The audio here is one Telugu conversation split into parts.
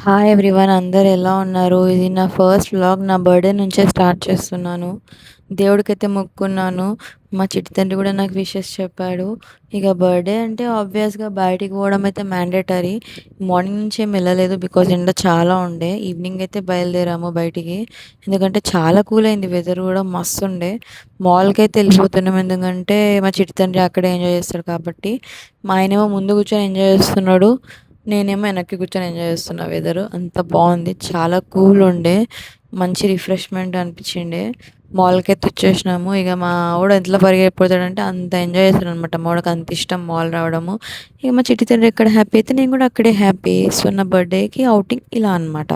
హాయ్ ఎవ్రీవన్, అందరు ఎలా ఉన్నారు? ఇది నా ఫస్ట్ వ్లాగ్. నా బర్త్డే నుంచే స్టార్ట్ చేస్తున్నాను. దేవుడికైతే మొక్కుకున్నాను. మా చిట్టి తండ్రి కూడా నాకు విషెస్ చెప్పాడు. ఇక బర్త్డే అంటే ఆబ్వియస్గా బయటికి పోవడం అయితే మ్యాండేటరీ. మార్నింగ్ నుంచి ఏం వెళ్ళలేదు బికాజ్ ఎండ చాలా ఉండే. ఈవినింగ్ అయితే బయలుదేరాము బయటికి, ఎందుకంటే చాలా కూల్ అయింది. వెదర్ కూడా మస్తు ఉండే. మాల్కి అయితే వెళ్ళిపోతున్నాం, ఎందుకంటే మా చిట్టి తండ్రి అక్కడే ఎంజాయ్ చేస్తాడు కాబట్టి. మా ఆయనేమో ముందు కూర్చొని ఎంజాయ్ చేస్తున్నాడు, నేనేమో వెనక్కి కూర్చొని ఎంజాయ్ చేస్తున్నా. వెదర్ అంత బాగుంది, చాలా కూల్ ఉండే, మంచి రిఫ్రెష్మెంట్ అనిపించిండే. మాల్కి అయితే వచ్చేసినాము. ఇక మా వాడు ఎంతలో పరిగెత్తిపోతాడంటే అంత ఎంజాయ్ చేస్తాడు అనమాట. మా వాడికి అంత ఇష్టం మాల్ రావడము. ఇక మా చిట్టి తండ్రి ఎక్కడ హ్యాపీ అయితే నేను కూడా అక్కడే హ్యాపీ. సో నా బర్త్డేకి అవుటింగ్ ఇలా అనమాట.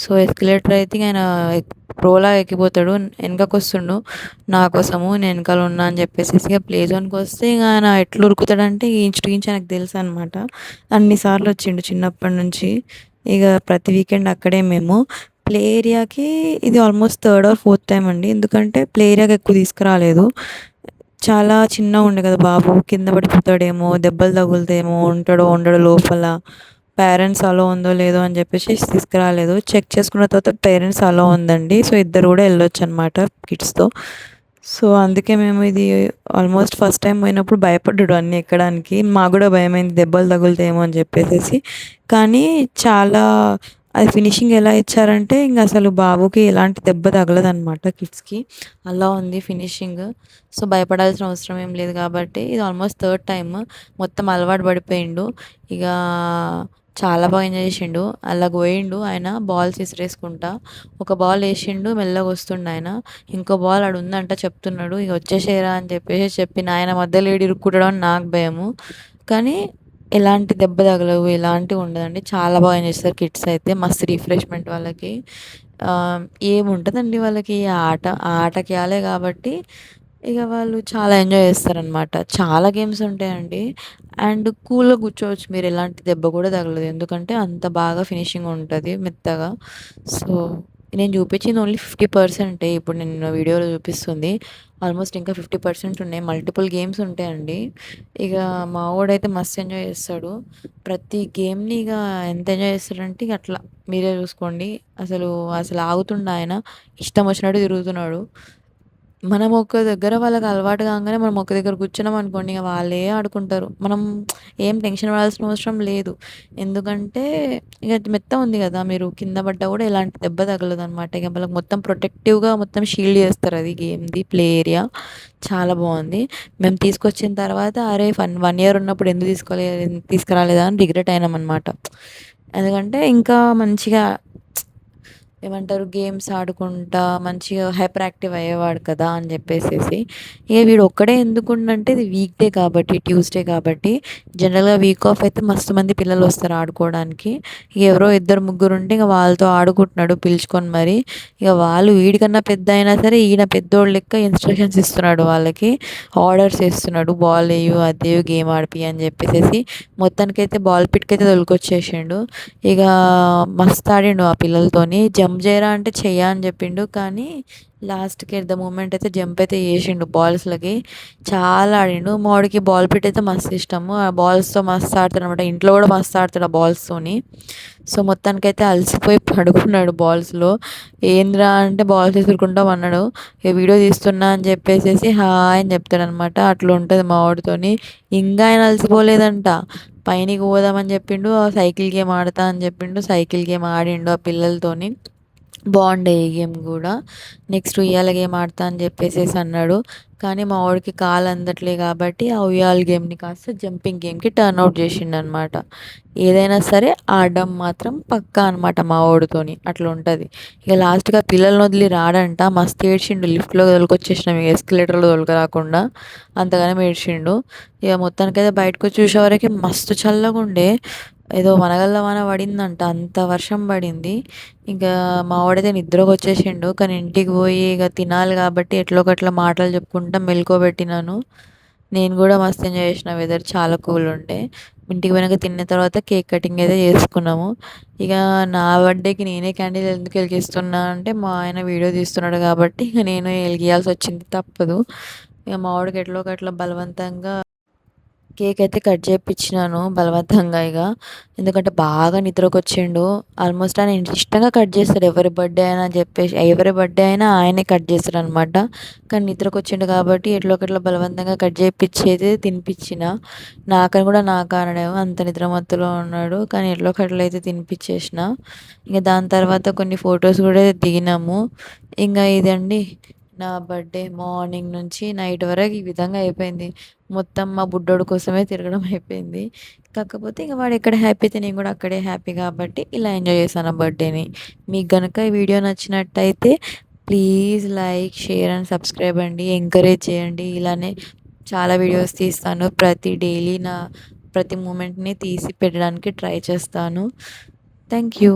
సో ఎస్కలేటర్ అయితే ఇక ఆయన ప్రోలా ఎక్కిపోతాడు, వెనకకు వస్తుండు నా కోసము, నేను వెనకాల ఉన్నా అని చెప్పేసి. ఇక ప్లే జోన్కి వస్తే ఇక ఆయన ఎట్లా ఉరుకుతాడంటే ఇంచు టు ఇంచు ఆయనకు తెలుసు అనమాట. అన్నిసార్లు వచ్చిండు చిన్నప్పటి నుంచి. ఇక ప్రతి వీకెండ్ అక్కడే మేము. ప్లే ఏరియాకి ఇది almost third or fourth time అండి, ఎందుకంటే ప్లే ఏరియాకి ఎక్కువ తీసుకురాలేదు. చాలా చిన్నగా ఉండే కదా బాబు, కింద పడిపోతాడేమో, దెబ్బలు తగులుతాయేమో, ఉంటాడో ఉండడో లోపల, పేరెంట్స్ అలో ఉందో లేదో అని చెప్పేసి తీసుకురాలేదు. చెక్ చేసుకున్న తర్వాత పేరెంట్స్ అలో ఉందండి. సో ఇద్దరు కూడా వెళ్ళొచ్చు అనమాట కిడ్స్తో. సో అందుకే మేము ఇది ఆల్మోస్ట్ ఫస్ట్ టైం పోయినప్పుడు భయపడ్డాడు అన్నీ ఎక్కడానికి. మాకు కూడా భయమైంది దెబ్బలు తగులుతాయేమో అని చెప్పేసి. కానీ చాలా అది ఫినిషింగ్ ఎలా ఇచ్చారంటే ఇంకా అసలు బాబుకి ఎలాంటి దెబ్బ తగలదనమాట, కిడ్స్కి అలా ఉంది ఫినిషింగ్. సో భయపడాల్సిన అవసరం ఏం లేదు కాబట్టి ఇది ఆల్మోస్ట్ థర్డ్ టైమ్. మొత్తం అలవాటు పడిపోయిండు. ఇక చాలా బాగా ఎంజాయ్ చేసిండు. అలా పోయిండు ఆయన బాల్స్ విసిరేసుకుంటా. ఒక బాల్ వేసిండు, మెల్లగా వస్తుండు ఆయన. ఇంకో బాల్ ఆడు ఉందంట చెప్తున్నాడు, ఇక వచ్చేసేరా అని చెప్పేసి చెప్పిన. ఆయన మధ్యలో ఏడు ఇరుక్కుంటాడో అని నాకు భయము. కానీ ఎలాంటి దెబ్బ తగలవు, ఎలాంటివి ఉండదండి. చాలా బాగా ఎంజాయ్ చేస్తారు కిడ్స్ అయితే, మస్తు రిఫ్రెష్మెంట్ వాళ్ళకి. ఏముంటుందండి వాళ్ళకి ఆ ఆటకి ఆలే కాబట్టి ఇక వాళ్ళు చాలా ఎంజాయ్ చేస్తారనమాట. చాలా గేమ్స్ ఉంటాయండి. అండ్ కూల్గా కూర్చోవచ్చు మీరు, ఎలాంటి దెబ్బ కూడా తగలదు, ఎందుకంటే అంత బాగా ఫినిషింగ్ ఉంటుంది మెత్తగా. సో నేను చూపించింది ఓన్లీ 50%. ఇప్పుడు నేను వీడియోలో చూపిస్తుంది ఆల్మోస్ట్ ఇంకా 50% ఉన్నాయి. మల్టిపుల్ గేమ్స్ ఉంటాయండి. ఇక మా వాడైతే మస్తు ఎంజాయ్ చేస్తాడు ప్రతి గేమ్ని. ఇక ఎంత ఎంజాయ్ చేస్తాడంటే ఇక అట్లా మీరే చూసుకోండి. అసలు అసలు ఆగుతుండ ఆయన, ఇష్టం వచ్చినట్టు తిరుగుతున్నాడు. మనం ఒక దగ్గర వాళ్ళకి అలవాటు కాగానే మనం ఒక దగ్గర కూర్చున్నాం అనుకోండి, ఇక వాళ్ళే ఆడుకుంటారు. మనం ఏం టెన్షన్ పడాల్సిన అవసరం లేదు, ఎందుకంటే ఇక మెత్త ఉంది కదా, మీరు కింద పడ్డా కూడా ఎలాంటి దెబ్బ తగలదు అనమాట. ఇక వాళ్ళకి మొత్తం ప్రొటెక్టివ్గా మొత్తం షీల్డ్ చేస్తారు. అది గేమ్ది ప్లే ఏరియా చాలా బాగుంది. మేము తీసుకొచ్చిన తర్వాత అరే 1 year ఉన్నప్పుడు ఎందుకు తీసుకురాలేదా అని రిగ్రెట్ అయినాం అనమాట. ఎందుకంటే ఇంకా మంచిగా ఏమంటారు గేమ్స్ ఆడుకుంటా మంచిగా హైపర్ యాక్టివ్ అయ్యేవాడు కదా అని చెప్పేసేసి. ఇక వీడు ఒక్కడే ఎందుకుండంటే ఇది వీక్ డే కాబట్టి, ట్యూస్డే కాబట్టి. జనరల్గా వీక్ ఆఫ్ అయితే మస్తు మంది పిల్లలు వస్తారు ఆడుకోవడానికి. ఇక ఎవరో ఇద్దరు ముగ్గురు ఉంటే ఇక వాళ్ళతో ఆడుకుంటున్నాడు పిలుచుకొని మరి. ఇక వాళ్ళు వీడికన్నా పెద్ద అయినా సరే ఈయన పెద్దోళ్ళు లెక్క ఇన్స్ట్రక్షన్స్ ఇస్తున్నాడు వాళ్ళకి, ఆర్డర్స్ ఇస్తున్నాడు. బాల్ వేయు, అదేయు, గేమ్ ఆడిపి అని చెప్పేసి. మొత్తానికైతే బాల్ పిట్కైతే తొలికొచ్చేసిండు. ఇక మస్తు ఆడిండు ఆ పిల్లలతోని. జంప్ చేయరా అంటే చెయ్య అని చెప్పిండు, కానీ లాస్ట్కి ఎట్ ద మూమెంట్ అయితే జంప్ అయితే చేసిండు బాల్స్లకి. చాలా ఆడిండు. మా వాడికి బాల్ పిట్ అయితే మస్తు ఇష్టము, ఆ బాల్స్తో మస్తు ఆడతాడు అనమాట. ఇంట్లో కూడా మస్తు ఆడతాడు ఆ బాల్స్తోని. సో మొత్తానికైతే అలసిపోయి పడుకున్నాడు బాల్స్లో. ఏంద్రా అంటే బాల్స్ విసురుకుంటా అన్నాడు. ఇక వీడియో తీస్తున్నా అని చెప్పేసి హాయ్ అని చెప్తాడనమాట. అట్లా ఉంటుంది మా వాడితోని. ఇంకా ఆయన అలసిపోలేదంట, పైనకి పోదామని చెప్పిండు, ఆ సైకిల్ గేమ్ ఆడతా అని చెప్పిండు. సైకిల్ గేమ్ ఆడిండు ఆ పిల్లలతోని, బాగుండే ఈ గేమ్ కూడా. నెక్స్ట్ ఉయ్యాల గేమ్ ఆడతా అని చెప్పేసి అన్నాడు. కానీ మా వాడికి కాలు అందట్లే కాబట్టి ఆ ఉయ్యాల గేమ్ని కాస్త జంపింగ్ గేమ్కి టర్న్ అవుట్ చేసిండు అనమాట. ఏదైనా సరే ఆడడం మాత్రం పక్కా అనమాట మా వాడితోని, అట్లా ఉంటుంది. ఇక లాస్ట్గా పిల్లల్ని వదిలి రాడంట, మస్తు ఏడ్చిండు. లిఫ్ట్లో తొలకొచ్చేసినాం ఇక ఎస్కలేటర్లో తొలక రాకుండా, అంతగానే ఏడ్చిండు. ఇక మొత్తానికైతే బయటకు వచ్చి చూసేవరకు మస్తు చల్లగా ఉండే. ఏదో వనగల్ల వాన పడిందంట, అంత వర్షం పడింది. ఇంకా మా వాడైతే నిద్రకు వచ్చేసిండు. కానీ ఇంటికి పోయి ఇక తినాలి కాబట్టి ఎట్లో ఒకట్లా మాటలు చెప్పుకుంటా మెలుకోబెట్టినాను. నేను కూడా మస్తు ఎంజాయ్ చేసిన, వెదర్ చాలా కూల్ ఉండే. ఇంటికి పోయినాక తిన్న తర్వాత కేక్ కటింగ్ అయితే చేసుకున్నాము. ఇక నా బర్త్డేకి నేనే క్యాండిల్ ఎందుకు వెలిగిస్తున్నా అంటే మా ఆయన వీడియో తీస్తున్నాడు కాబట్టి ఇక నేను వెలిగియాల్సి వచ్చింది, తప్పదు. ఇక మా వాడికి ఎట్లో ఒకట్లా బలవంతంగా కేక్ అయితే కట్ చేపిచ్చినాను బలవంతంగా ఇగ. ఎందుకంటే బాగా నిద్రకొచ్చిండు. ఆల్మోస్ట్ ఆయన ఇష్టంగా కట్ చేస్తాడు ఎవరి బర్త్‌డే అయినా అని చెప్పేసి ఎవరి బర్త్‌డే అయినా ఆయనే కట్ చేస్తాడనమాట. కానీ నిద్రకొచ్చిండు కాబట్టి ఎట్లో ఒకట్లా బలవంతంగా కట్ చేపిచ్చి అయితే తినిపిచ్చిన. నాకని కూడా నాకా అనడేమో అంత నిద్ర మత్తులో ఉన్నాడు. కానీ ఎట్లో ఒకట్లా అయితే తినిపిచ్చేసిన. ఇంక దాని తర్వాత కొన్ని ఫొటోస్ కూడా దిగినాము. ఇంగ ఇదండి నా బర్త్‌డే మార్నింగ్ నుంచి నైట్ వరకు ఈ విధంగా అయిపోయింది. మొత్తం మా బుడ్డోడి కోసమే తిరగడం అయిపోయింది. కాకపోతే ఇంక వాడెక్కడ హ్యాపీ అయితే నేను కూడా అక్కడే హ్యాపీ కాబట్టి ఇలా ఎంజాయ్ చేశాను నా బర్త్‌డేని. మీకు గనక ఈ వీడియో నచ్చినట్టయితే please like, share and subscribe అండి. ఎంకరేజ్ చేయండి. ఇలానే చాలా వీడియోస్ తీస్తాను. డైలీ నా ప్రతి మూమెంట్‌ని తీసి పెట్టడానికి ట్రై చేస్తాను. Thank you.